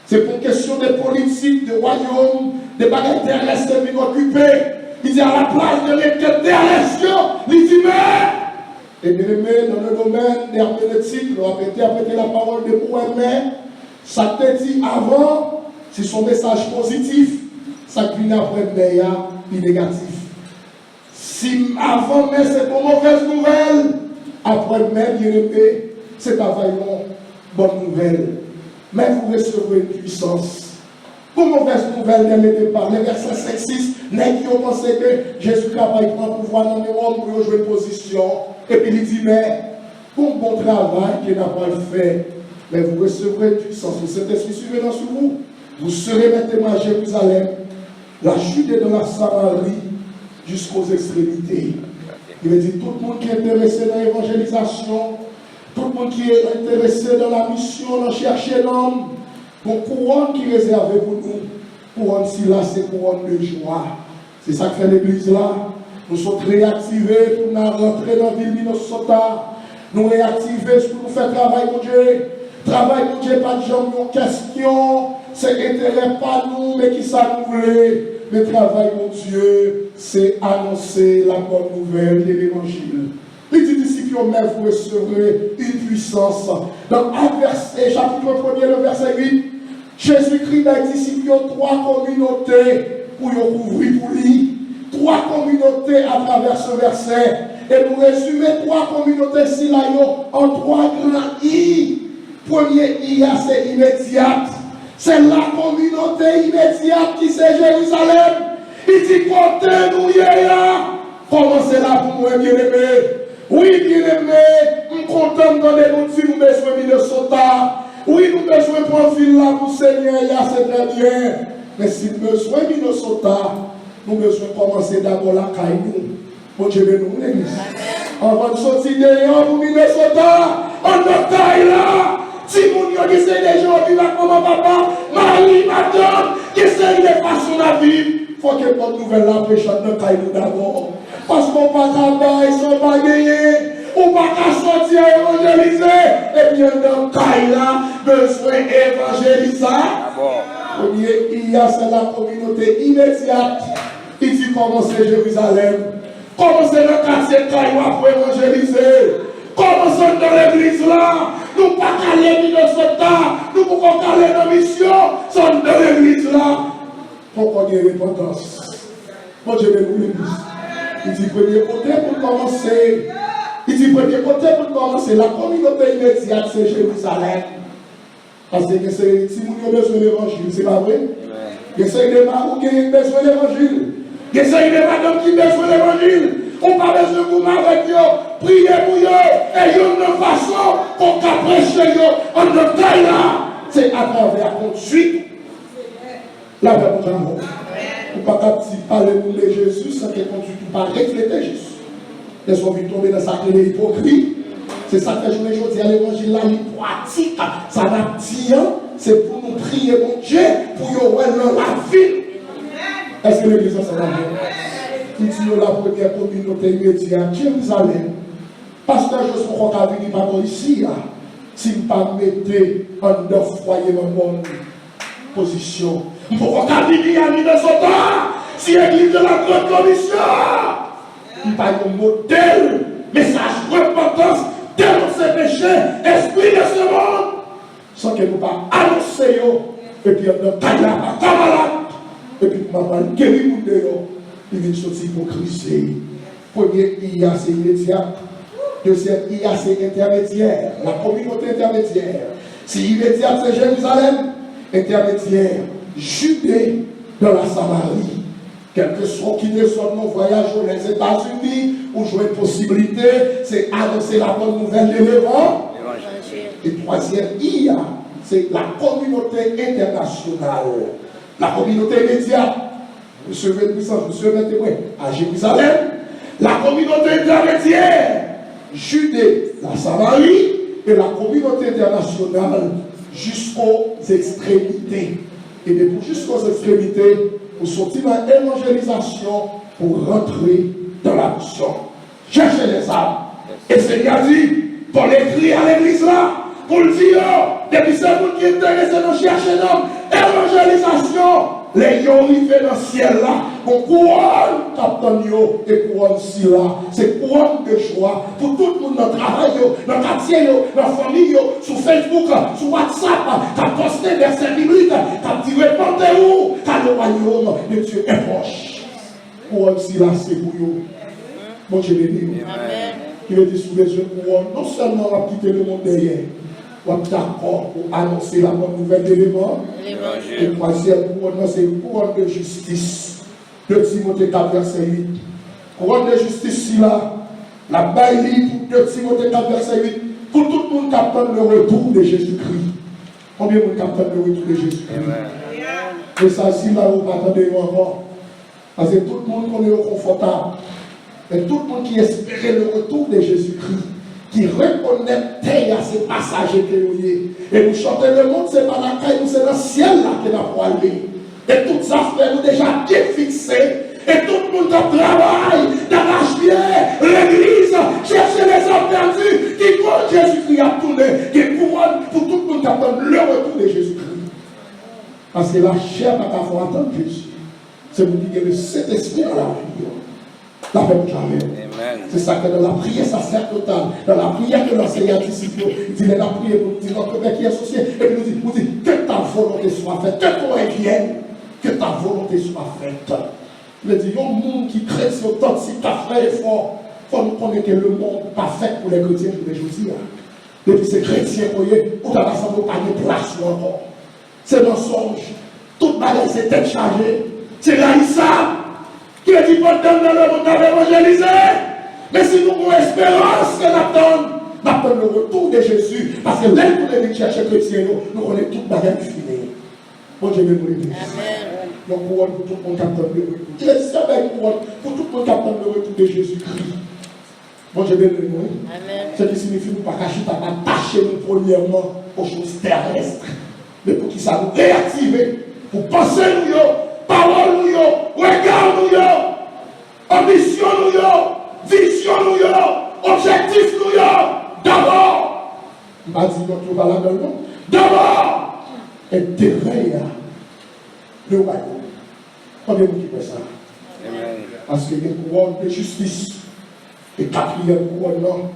c'est pour question de politique, de royaume, des bagages terrestres qui sont occupés. Il dit, à la place de l'équipe terrestre, il dit, mais, et bien aimé, dans le domaine herméneutique, on va interpréter la parole de poèmes, ça te dit avant, c'est son message positif, ça qui vient après, mais il est négatif. Si avant, mais c'est une mauvaise nouvelle, après, mais bien aimé, c'est avant une bonne nouvelle. Mais vous recevrez une puissance. Pour mauvaise nouvelle dès le départ, les versets 5-6, n'est-ce qui ont pensé que Jésus-Christ va prendre pouvoir dans les hommes pour jouer une position. Et puis il dit, mais pour un bon travail qu'il n'a pas fait, mais vous recevrez une puissance. Le Saint-Esprit survenant sur vous. Vous serez maintenant à Jérusalem, la Judée de la Samarie, jusqu'aux extrémités. Il veut dire tout le monde qui est intéressé dans l'évangélisation, tout le monde qui est intéressé dans la mission, dans chercher l'homme, pour couronne qui est réservé pour nous. Couronne si là, c'est couronne de joie. C'est ça que fait l'église là. Nous sommes réactivés pour nous rentrer dans la ville de Minnesota. Nous réactivés pour nous faire travail, mon Dieu. Travail, mon Dieu, pas de gens qui ont question. C'est intérêt pas nous, mais qui s'accumulent. Le travail, mon Dieu, c'est annoncer la bonne nouvelle de l'évangile. Il dit disciples, mais vous recevrez une puissance. Dans un verset, chapitre 1er, le verset 8, Jésus-Christ a disciples trois communautés pour y couvrir pour lui. Trois communautés à travers ce verset. Et nous résumons trois communautés si là, en trois grands I. Premier I, c'est immédiat. C'est la communauté immédiate qui c'est Jérusalem. Il dit, côté nous, commencez là pour moi, bien-aimé. Oui, bien-aimé, nous comptons dans les noms si nous besoin de Minnesota. Oui, nous besoin de prendre ville là pour Seigneur, c'est très bien. Mais si nous besoin de Minnesota, nous besoin commencer d'abord la caille. Bon Dieu, bénis nous, l'église. Avant de sortir dehors pour Minnesota, on a taille là. Si mon Dieu qui c'est des gens qui va comme papa, Marie, madame, qui c'est des façons de vivre, il faut que bonne nouvelle la prêche dans taille d'abord. Parce qu'on ne va pas ils sont pas gagnés. On ne va pas sortir évangéliser. Et puis dans taille là, besoin d'évangéliser. Il y a c'est la communauté immédiate. Il dit commencer Jérusalem. Commencez le quartier Caïwa pour évangéliser. Commençons dans l'église là. Nous ne pouvons pas caler Minnesota. Nous ne pouvons pas caler nos missions. Sont dans l'église là. Pourquoi il y a une repentance? Moi je vais vous l'église. Il dit premier côté pour commencer. Il dit premier côté pour commencer. La communauté immédiate c'est Jérusalem. Parce que si vous avez besoin de l'évangile, c'est pas vrai? Il y a des marins qui ont besoin de l'évangile. Il y a des madames qui ont besoin de l'évangile. On n'a pas besoin de vous avec eux. Priez pour eux. Et il y a une façon qu'on peut prêcher en notre taille là. C'est à travers la conduite. La paix pour l'amour. On ne peut pas parler de Jésus sans que conduite ne pas refléter Jésus. Les gens vont tomber dans sa clé hypocrite. C'est ça que je dis à l'évangile là, il pratique. Ça n'a dit, c'est pour nous prier mon Dieu, pour y avoir la vie. Est-ce que l'église ça va bien? Il dit la première communauté immédiate, Jérusalem. Pasteur Josué Roca venu par ici, si vous ne pas mettez en neuf foyer dans mon position. Pour qu'on venir à Minnesota, si l'église de la grande commission, il n'y a pas un modèle, message repentance. Dénoncer péché, esprit de ce monde, sans que nous pas annoncer, et puis on a taillé la malade, et puis on va guérir pour dehors, il vient sortir pour Christ. Premier, il y a c'est immédiat. Deuxième, il y a c'est intermédiaire, la communauté intermédiaire. Si immédiat c'est Jérusalem, intermédiaire, Judée dans la Samarie. Quel que soit qui ne soit nos voyages aux États-Unis, où jouer une possibilité, c'est annoncer la bonne nouvelle de l'évangile. Et troisième, il y a, c'est la communauté internationale. La communauté immédiate. Monsieur Vénpuissance, monsieur témoin, à Jérusalem. La communauté intermédiaire, Judée, la Samarie, et la communauté internationale jusqu'aux extrémités. Et bien, jusqu'aux extrémités, pour sortir dans l'évangélisation, pour rentrer dans la mission. Cherchez les âmes. Et Seigneur dit, pour l'écrire à l'église là, pour le dire, depuis ce monde qui est intéressé dans chercher l'homme, évangélisation, les gens arrivés dans le ciel là, on couronne captain yo et couronne si là, c'est couronne de joie pour tout le monde dans le travail, dans le quartier, dans la famille, sur Facebook, sur WhatsApp, qui a posté verset biblique, qui a dit répondez-vous, car le royaume de Dieu est proche. Couronne si là, c'est pour vous. Bon Dieu béni. Il veut dire sous les yeux couronne, non seulement on va quitter le monde derrière. On est d'accord pour annoncer la bonne nouvelle de l'évangile. Et troisième couronne, c'est une couronne de justice. De Timothée 4, verset 8. Couronne de justice, là, la baille pour 2 Timothée 4, verset 8. Pour tout le monde qui attend le retour de Jésus-Christ. Combien de monde qui attend le retour de Jésus-Christ? Et ça, si là, vous attendez encore. Parce que tout le monde qu'on est confortable. Et tout le monde qui espérait le retour de Jésus-Christ. Qui reconnaît à ces passagers théoriés. Et nous chantons le monde, c'est pas la caille, c'est le ciel là qui n'a pas aller. Et toutes ça fait nous déjà bien fixées. Et tout le monde travaille, d'arrache-pied, l'église, chercher les hommes perdus, qui compte Jésus-Christ à tourner, qui couronne pour tout le monde qui attend le retour de Jésus-Christ. Parce que la chair n'a pas faut attendre Jésus. C'est vous dire que le Saint-Esprit dans la vie. La paix pour jamais. C'est ça que dans la prière sacerdotale, dans la prière que l'enseignant disciple, il dit, la prière pour dire notre Père qui est associé, et puis nous dit, que ta volonté soit faite, que ton vienne, que ta volonté soit faite. Il dit, il y a un monde qui crée ce temps, si tu as fait effort, il faut nous connaître que le monde pas fait pour les chrétiens tous les jours. Depuis ces chrétiens, vous voyez, on a rassemblé pas de place encore. C'est mensonge. Toute balle, c'est tête chargée. C'est Raïssa qui a dit, bon, dans le monde, on a évangélisé. Mais si nous avons espérance que nous attendons le retour de Jésus, parce que là, nous allons chercher chrétiens, nous connaissons toute bagarre finie. Bon Dieu, nous l'église. Amen. une couronne pour tout le monde qui attend le retour. Il est dit avec une couronne pour tout le monde qui attend le retour de Jésus-Christ. Bon, je vais le dire. Ce qui signifie que nous ne pouvons pas cacher, pas attacher nous premièrement aux choses terrestres. Mais pour qu'ils ça nous réactive, pour penser nous, parole nous, regard nous, ambition nous, vision nous, objectif nous, d'abord. Je ne vais pas dire que nous va là-dedans. D'abord, intégrer le royaume. Combien de vous qui fait ça? Parce qu'il y a une couronne de justice. Et quatrième couronne,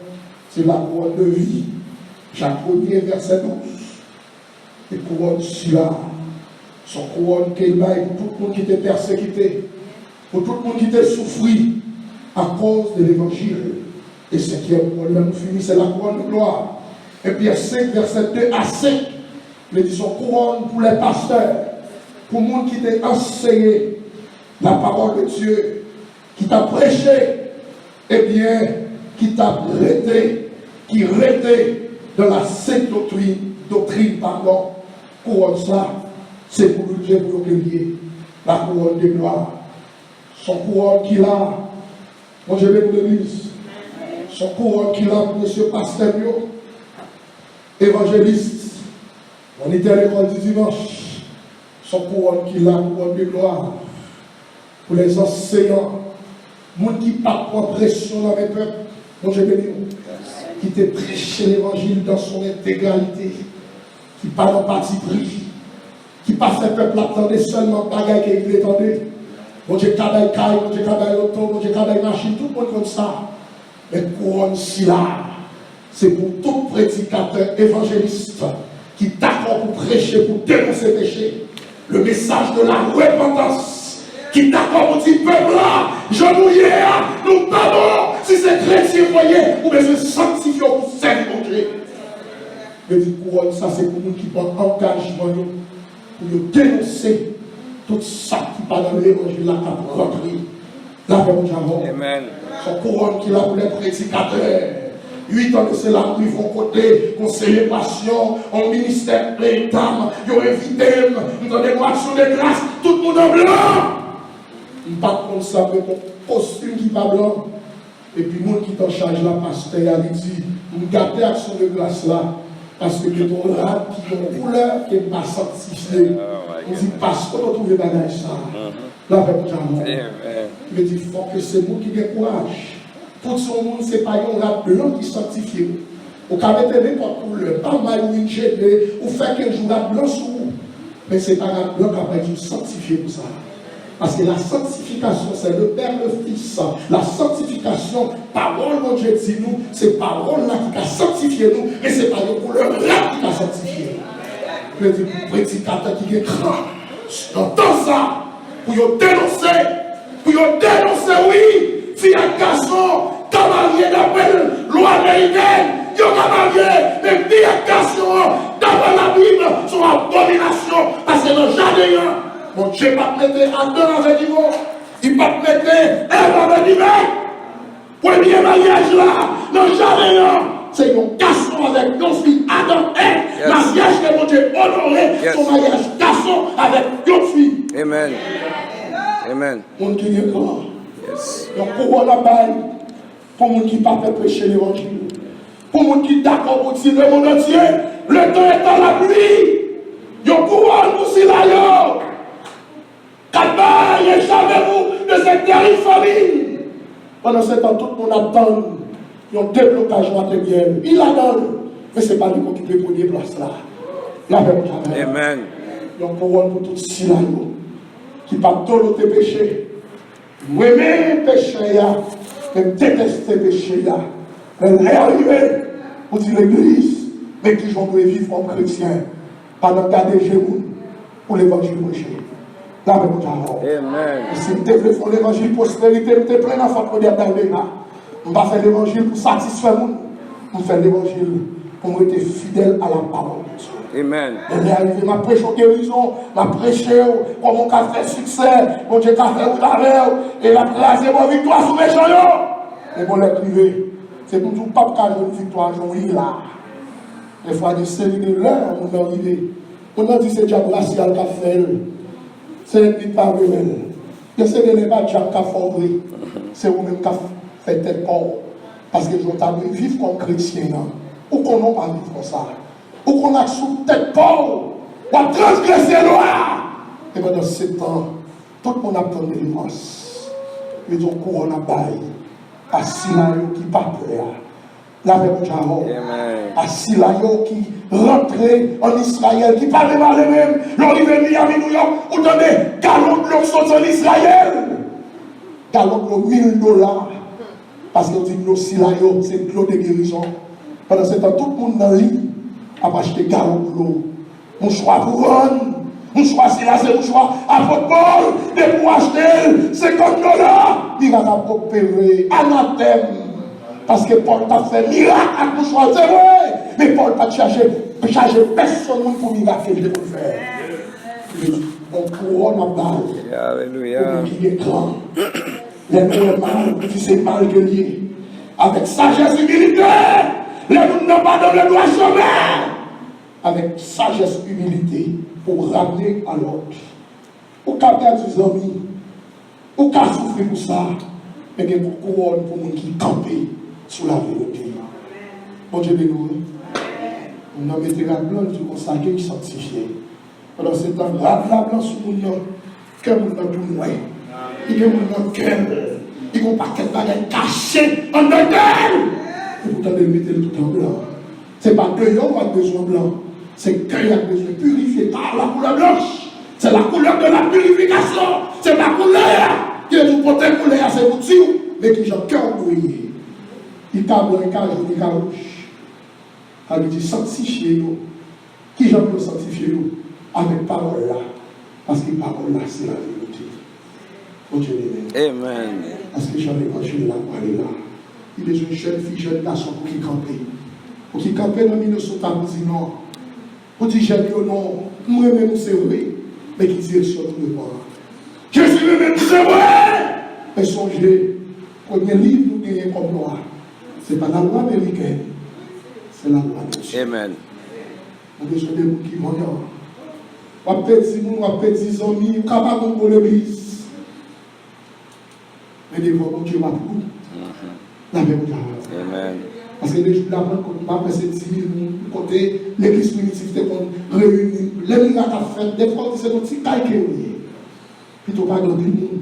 c'est la couronne de vie. Jacques 1er, verset 12. Les couronnes là sont couronnes qu'il baille pour tout le monde qui était persécuté, pour tout le monde qui était souffri à cause de l'évangile. Et cinquième couronne, là nous finissons, c'est la couronne de gloire. Et Pierre 5, verset 2 à 5, nous disons couronne pour les pasteurs, pour le monde qui t'a enseigné la parole de Dieu, qui t'a prêché, eh bien, qui t'a prêté, qui rêtait de la sainte doctrine, pardon, couronne ça, c'est pour Dieu pour le lier, la couronne de gloire. Son couronne qu'il a, moi je vais pour l'église, son couronne qu'il a pour M. Pasteur, évangéliste, on était à l'école du dimanche, son couronne qu'il a, couronne de gloire, pour les enseignants, monde qui pas prend pression dans les peuples, moi je vais dire, qui te prêché l'évangile dans son intégralité, qui pas dans parti pris, qui passe le peuple attendait seulement bagaille qu'il attendait. Mon Dieu, cabaye caille, mon Dieu, cabaye auto, mon Dieu, cabaye machine, tout le monde comme ça. Mais couronne si là, c'est pour tout prédicateur évangéliste qui est d'accord pour prêcher, pour dénoncer le péché, le message de la repentance, qui est d'accord pour dire, peuple là, genouillé, nous pardon, si c'est chrétien, voyez, ou bien se sanctifier pour servir mon Dieu. Mais dit couronne, ça c'est pour nous qui prennent engagement pour nous dénoncer tout ça qui n'est pas dans l'évangile là, qui a repris. Là, mon Javon. Amen. Son couronne qui a pour les prédicateurs. 8 ans de cela, ils vont côté, en célébration, en ministère plein d'âme, ils ont invité, ils ont des motions de grâce, tout le monde en blanc. Ils ne parlent pas comme ça, mais mon costume qui n'est pas blanc. Et puis, le monde qui t'en charge là, pasteur, il dit, vous gardez l'action de grâce là. Parce que ton rap qui est en couleur, qui n'est pas sanctifié. On dit, parce qu'on trouve les bagages ça. Là, avec Jamon. Il dit, il faut que c'est nous qui ayons courage. Pour son monde, ce n'est pas un rap blanc qui sanctifie. Vous pouvez mettre n'importe couleur, pas mal ou une gênée, ou faire qu'un jour rap blanc sur vous. Mais ce n'est pas un rap blanc qui va être sanctifié pour ça. Parce que la sanctification, c'est le Père, le Fils. La sanctification, parole, mon Dieu dit nous, c'est parole là qui a sanctifié nous, mais c'est pas le couleur là qui a sanctifié. Je dis pour prédicateur qui est grand, j'entends ça, pour dénoncer, oui, fille à garçon, cavalier d'après loi américaine, yo cavalier, mais fille à garçon, d'après la Bible, sont abomination, parce que le jardin, mon Dieu va te mettre Adam avec lui. Il va te mettre Ève avec lui. Premier mariage là, dans le jardin, c'est un garçon avec deux filles, Adam et mariage que mon Dieu honoré, son mariage garçon avec deux filles. Amen. Amen. Mon Dieu est grand. Donc pour la baille, pour mon qui ne pas prêcher l'évangile, pour mon qui est d'accord pour dire le monde entier, le temps est dans la pluie. Yo courant pour si là. Et jamais-vous de cette terrible famille. Pendant ce temps, tout le monde attend. Ils ont déblocage matériel. Il a donné. Mais ce n'est pas lui qui occupe les premières places là. Là, amen. Donc, pour tout cela, qui parle de tes péchés. Moi-même, péché, même détester péché. Mais arriver pour dire l'église, mais qui vont vivre comme chrétiens. Pendant garder chez vous pour l'évangile prêché. Amen. Si nous développons l'évangile prospérité, nous sommes plein d'enfants pour dire d'aller là. On va faire l'évangile pour satisfaire nous. On fait l'évangile pour être fidèle à la parole de Dieu. Amen. Elle est arrivée, m'a prêché en guérison, m'a prêché comme on a fait succès, mon Dieu a fait ou et la crasé mon victoire sur mes gens. Et bon, les privés, c'est pour tout pas qu'à une victoire, j'en ai là. Des fois, des séries de l'heure, on est arrivé. On a dit c'est déjà glacial qu'a fait. C'est l'ennemi pas rebelle. Je sais que les pas Jacques qui a formé. C'est vous-même qui a fait tête corps. Parce que je veux vivre comme chrétien. Ou qu'on n'a pas vivre comme ça. Ou qu'on a sous tête corps. Ou a transgressé la loi. Et pendant 7 ans, tout le monde a pris des délivrance. Mais donc, couronne à bail. À Silayo qui pas peur. La même Jaron. À Silayo qui rentrait en Israël, qui parlait mal même. L'Olivier à New York, ou donnez galon de l'eau sont en Israël. Galon de l'eau $1000. Parce que dit l'eau Silayo, c'est l'eau de guérison. Pendant ce temps, tout le monde dans l'île a acheté galon de l'eau. Mouchoir couronne. Mouchoir Silas et mouchoir apôtre Paul. Et pour acheter $50, il va opérer anathème. Parce que Paul t'a fait miracle avec mouchoir, c'est vrai. Mais Paul n'a pas chargé personne pour miracle de faire. On couronne à balle. Alléluia. Qui est grand. Les mots mal, qui c'est mal que lié. Avec sagesse et humilité. Les gens n'ont pas dans le droit chemin. Avec sagesse et humilité pour ramener à l'autre. Ou qu'à perdre des amis. Ou qu'à souffrir pour ça. Mais il y a une couronne pour les gens qui campent sur la vérité. Bon Dieu béni. On a mis la blanche qui consacré qui sanctifié. Alors c'est un grave la blanche sur nous. Que nous avons tout noyé. Il y a un cœur. Il y a un paquet de bagages cachés en dedans. Et pourtant, de mettre tout en blanc. Ce n'est pas dehors qu'on a besoin de blanc. C'est que qu'il y a besoin de purifier par la couleur blanche. C'est la couleur de la purification. C'est la couleur qui est du côté couleur, c'est pour Dieu. Mais qui j'ai cœur brûlé. Il t'a blanc, il t'a jaune, il t'a rouge. Il dit sanctifiez-nous. Qui j'ai pu sanctifier-nous avec parole là. Parce que parole là, c'est la vérité. Oh Dieu béni. Amen. Parce que j'en ai l'évangile là pour aller là. Il est une jeune fille, jeune garçon pour qui camper. Pour qui camper dans le milieu de son tabouzi, non. Pour dire, j'ai dit, non, moi-même, c'est vrai. Mais qui direction tout le monde. Je suis même c'est vrai. Mais songez, premier livre nous gagnons comme loi. Ce n'est pas la loi américaine. C'est la loi de Dieu. Amen. On a besoin de vous qui vont là. On a petit nous, on a petits amis, on a pas pour l'église. Mais devant mon Dieu, on a pour la même chose. Amen. Parce que les jours là, quand on a fait 10 000 côté, l'église primitive était réunie. Les miracles à faire, des fois, c'est un petit caille qui est plutôt pas grand plus monde,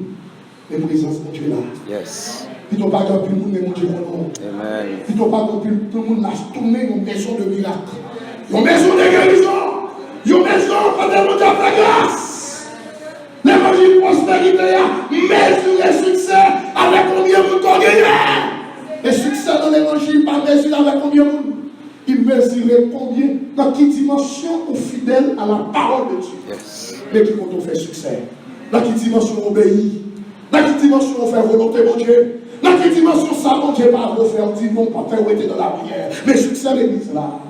mais présence de Dieu là. Yes. Plutôt pas grand plus monde, mais mon Dieu mon Amen. Plutôt pas grand plus tout le monde l'a tourné une maison de miracle. Une maison de guérison. Une maison quand elle monte à la grâce. L'évangile prospérité a mesuré succès avec combien de temps gagné. Et succès dans l'évangile, pas mesuré avec combien de monde. Il mesurait combien, dans quelle dimension on fidèle à la parole de Dieu. Yes. Mais qui compte on fait succès. Dans quelle dimension on obéit. Dans quelle dimension on fait volonté, mon Dieu. Dans quelle dimension ça, mon Dieu, pas vous faire, on dit non, pas faire ouéter dans la prière. Mais succès, l'église là.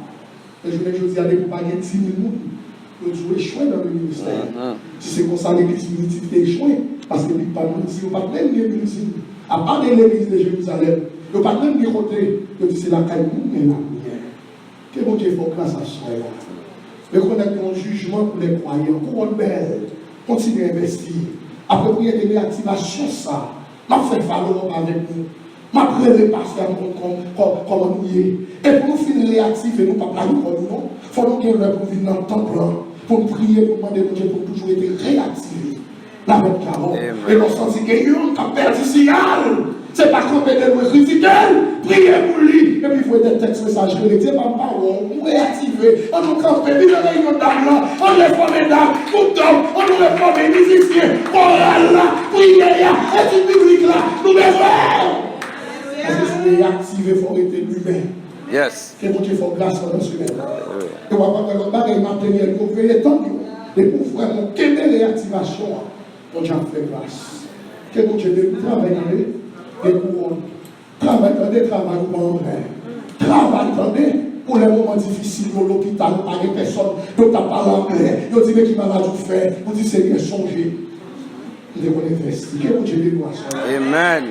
Et je vais dire, allez, pour pas gagner 10 000 personnes, vous échouez dans le ministère. Si c'est comme ça, l'église primitive est échouée, parce que si vous pas même bien musée, à part de l'église de Jérusalem, vous pas même bien côté, vous dites c'est la caille, mais la prière. Que mon Dieu faut grâce à soi. Mais connaître un jugement pour les croyants, couronne belle, continuez à investir. Approprier des réactivations, ça. M'a fait valoir avec nous. M'a pris les pasteurs comme nous y est. Et pour nous finir réactiver, nous pas planer comme nous, non. Il faut nous qu'il y ait pour venir dans le temple, pour nous prier, pour demander à Dieu pour toujours être réactivé. La même carotte. Et l'on sentit qu'il y a un qui a perdu signal. C'est pas qu'on peut le critiquer, prier pour lui. Et puis il faut des textes messages que les dieux par parole, nous réactiver. On nous campe, puis la réunion d'âme, on les forme d'âme, tout homme, on nous les forme musiciens, chorale là, prière, étude biblique là, nous besoin. Parce que si vous réactivez, il faut être humain. Yes. Que mon Dieu faut grâce à notre humain. Et on va pas faire le bagage matériel, vous veillez tant mieux. Et pour vraiment quelle réactivation, mon Dieu fait grâce. Que mon Dieu travaille des couronnes. Travail pour les moments difficiles dans l'hôpital, pas de personnes, donc t'as pas l'anglais, ils disent mais qui malade vous fait, vous dites c'est bien changé. Vous devez investir. Que mon Dieu bénisse. Amen.